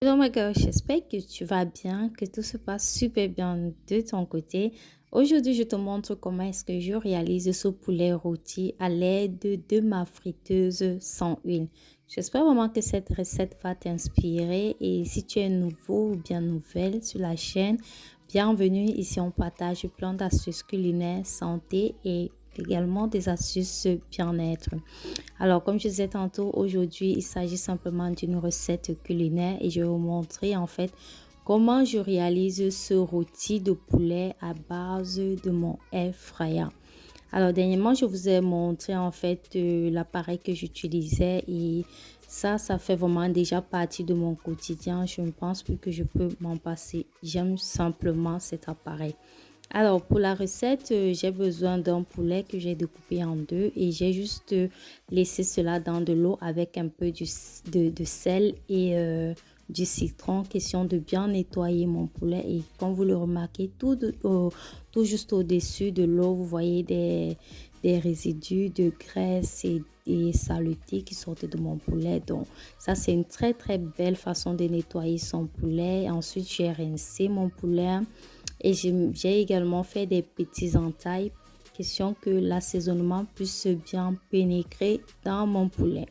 Oh my gosh, j'espère que tu vas bien, que tout se passe super bien de ton côté. Aujourd'hui, je te montre comment est-ce que je réalise ce poulet rôti à l'aide de ma friteuse sans huile. J'espère vraiment que cette recette va t'inspirer et si tu es nouveau ou bien nouvelle sur la chaîne, bienvenue. Ici, on partage plein d'astuces culinaires, santé et également des astuces bien-être. Alors, comme je disais tantôt, aujourd'hui, il s'agit simplement d'une recette culinaire et je vais vous montrer en fait comment je réalise ce rôti de poulet à base de mon air fryer. Alors, dernièrement, je vous ai montré en fait l'appareil que j'utilisais et ça fait vraiment déjà partie de mon quotidien. Je ne pense plus que je peux m'en passer. J'aime simplement cet appareil. Alors, pour la recette, j'ai besoin d'un poulet que j'ai découpé en deux et j'ai juste laissé cela dans de l'eau avec un peu de sel et du citron. Question de bien nettoyer mon poulet et comme vous le remarquez, tout juste au-dessus de l'eau, vous voyez des résidus de graisse et saleté qui sortent de mon poulet. Donc, ça, c'est une très, très belle façon de nettoyer son poulet. Ensuite, j'ai rincé mon poulet. Et j'ai également fait des petits entailles, question que l'assaisonnement puisse bien pénétrer dans mon poulet.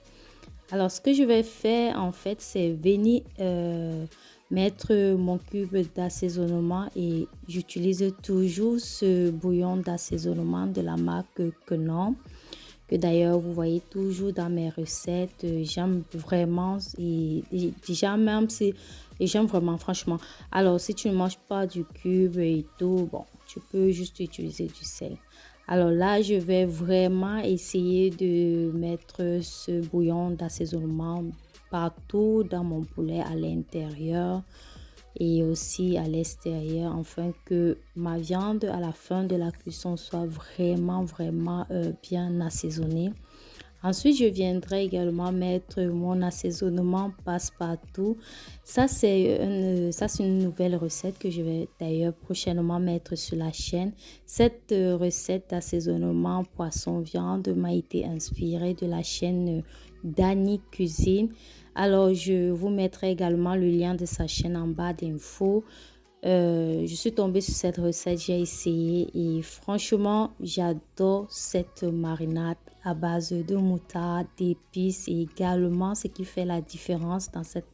Alors, ce que je vais faire, en fait, c'est venir mettre mon cube d'assaisonnement et j'utilise toujours ce bouillon d'assaisonnement de la marque Quenon que d'ailleurs vous voyez toujours dans mes recettes. J'aime vraiment et déjà même si et j'aime vraiment franchement. Alors si tu ne manges pas du cube et tout, bon, tu peux juste utiliser du sel. Alors là, je vais vraiment essayer de mettre ce bouillon d'assaisonnement partout dans mon poulet à l'intérieur et aussi à l'extérieur afin que ma viande à la fin de la cuisson soit vraiment bien assaisonnée. Ensuite, je viendrai également mettre mon assaisonnement passe-partout. Ça, c'est une nouvelle recette que je vais d'ailleurs prochainement mettre sur la chaîne. Cette recette d'assaisonnement poisson-viande m'a été inspirée de la chaîne Dani Cuisine. Alors, je vous mettrai également le lien de sa chaîne en bas d'infos. Je suis tombée sur cette recette, j'ai essayé et franchement, j'adore cette marinade à base de moutarde, d'épices et également ce qui fait la différence dans cette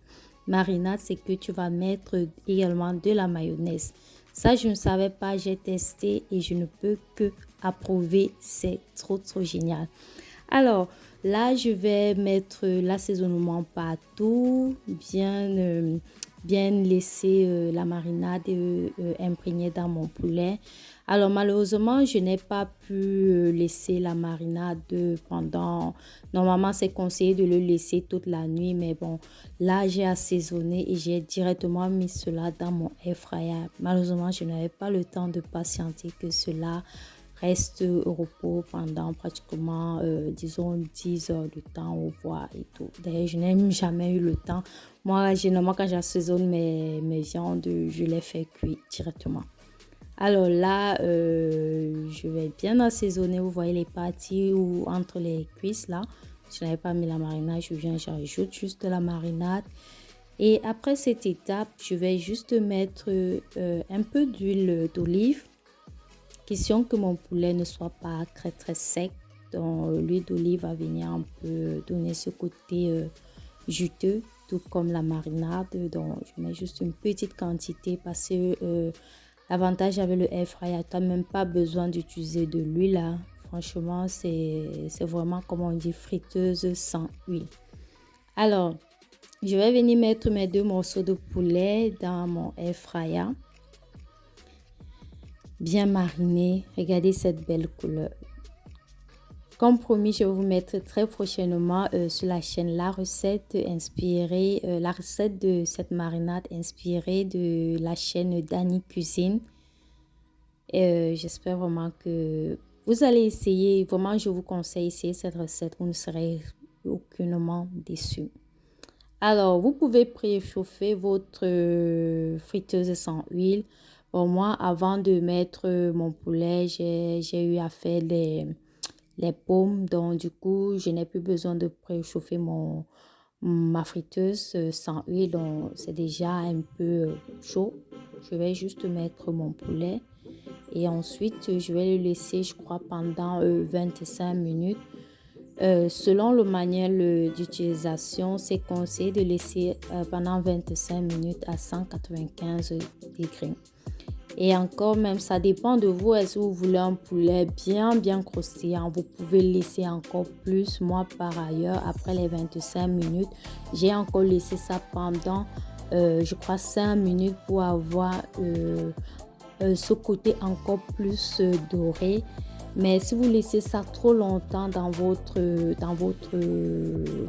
marinade, c'est que tu vas mettre également de la mayonnaise. Ça, je ne savais pas, j'ai testé et je ne peux que approuver, c'est trop génial. Alors là, je vais mettre l'assaisonnement partout, bien laisser la marinade imprégnée dans mon poulet. Alors malheureusement, je n'ai pas pu laisser la marinade pendant... Normalement, c'est conseillé de le laisser toute la nuit, mais bon, là, j'ai assaisonné et j'ai directement mis cela dans mon air fryer. Malheureusement, je n'avais pas le temps de patienter que cela reste au repos pendant pratiquement, disons, 10 heures de temps au bois et tout. D'ailleurs, je n'ai jamais eu le temps. Moi, généralement, quand j'assaisonne mes viandes, je les fais cuire directement. Alors là, je vais bien assaisonner. Vous voyez les parties où, entre les cuisses là. Je n'avais pas mis la marinade, j'ajoute juste la marinade. Et après cette étape, je vais juste mettre un peu d'huile d'olive. Question que mon poulet ne soit pas très sec. Donc l'huile d'olive va venir un peu donner ce côté juteux, tout comme la marinade. Donc je mets juste une petite quantité parce que l'avantage avec le air fryer, tu n'as même pas besoin d'utiliser de l'huile là. Franchement, c'est vraiment comme on dit friteuse sans huile. Alors, je vais venir mettre mes deux morceaux de poulet dans mon air fryer bien mariné. Regardez cette belle couleur. Comme promis, je vais vous mettre très prochainement sur la chaîne la recette de cette marinade inspirée de la chaîne Dani Cuisine. J'espère vraiment que vous allez essayer. Vraiment, je vous conseille d'essayer cette recette. Vous ne serez aucunement déçus. Alors, vous pouvez préchauffer votre friteuse sans huile. Bon, moi, avant de mettre mon poulet, j'ai eu à faire les paumes. Donc, du coup, je n'ai plus besoin de préchauffer ma friteuse sans huile, donc c'est déjà un peu chaud. Je vais juste mettre mon poulet et ensuite je vais le laisser, je crois, pendant 25 minutes. Selon le manuel d'utilisation, c'est conseillé de laisser pendant 25 minutes à 195 degrés. Et encore même, ça dépend de vous. Est-ce que vous voulez un poulet bien croustillant? Vous pouvez laisser encore plus. Moi, par ailleurs, après les 25 minutes, j'ai encore laissé ça pendant, je crois, 5 minutes pour avoir ce côté encore plus doré. Mais si vous laissez ça trop longtemps dans votre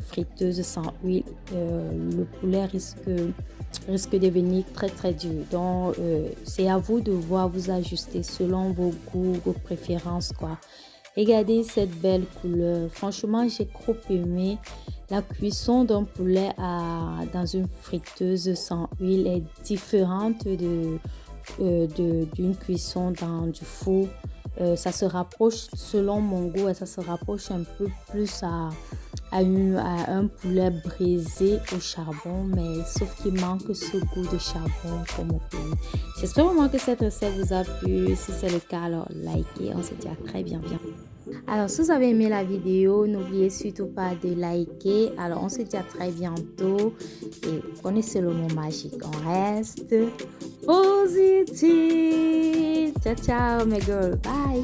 friteuse sans huile, le poulet risque de devenir très dur. Donc, c'est à vous de voir, vous ajuster selon vos goûts, vos préférences, quoi. Regardez cette belle couleur. Franchement, j'ai trop aimé. La cuisson d'un poulet dans une friteuse sans huile est différente d'une cuisson dans du four. Ça se rapproche, selon mon goût, ça se rapproche un peu plus à un poulet braisé au charbon, mais sauf qu'il manque ce goût de charbon comme au pays. J'espère vraiment que cette recette vous a plu. Si c'est le cas, alors likez. On se dit à très bientôt. Alors, si vous avez aimé la vidéo, n'oubliez surtout pas de liker. Alors, on se dit à très bientôt. Et vous connaissez le mot magique. On reste positif. Ciao, ciao, mes girls. Bye.